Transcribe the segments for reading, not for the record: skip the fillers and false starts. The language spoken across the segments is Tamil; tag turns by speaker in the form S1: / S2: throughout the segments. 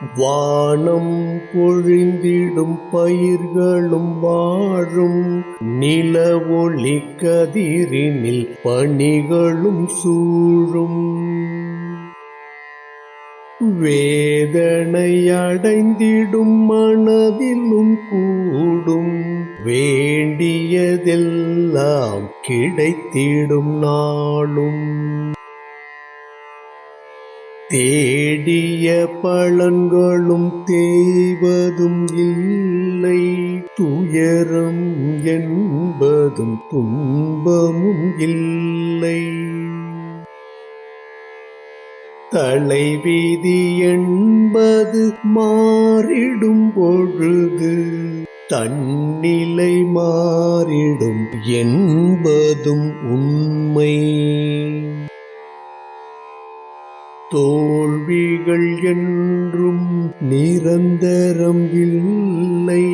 S1: வானம் பொழிந்திடும் பயிர்களும் வாழும் நில ஒளி கதிரினில் பணிகளும் சூழும். வேதனை அடைந்திடும் மனதிலும் கூடும் வேண்டியதெல்லாம் கிடைத்திடும் நாளும். தேடிய பலன்களும் தேய்வதும் இல்லை, துயரம் என்பதும் துன்பமும் இல்லை. தலைவிதி என்பது மாறிடும் பொழுது தன்னிலை மாறிடும் என்பதும் உண்மை. தோல்விகள் என்றும் நிரந்தரம் இல்லை,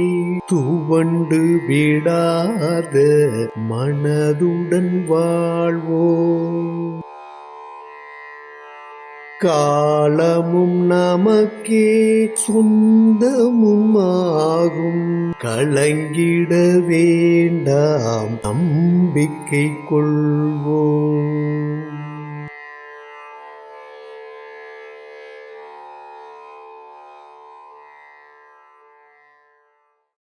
S1: துவண்டு விடாத மனதுடன் வாழ்வோம். காலமும் நமக்கே சொந்தமும் ஆகும், கலங்கிட வேண்டாம் நம்பிக்கை கொள்வோம்.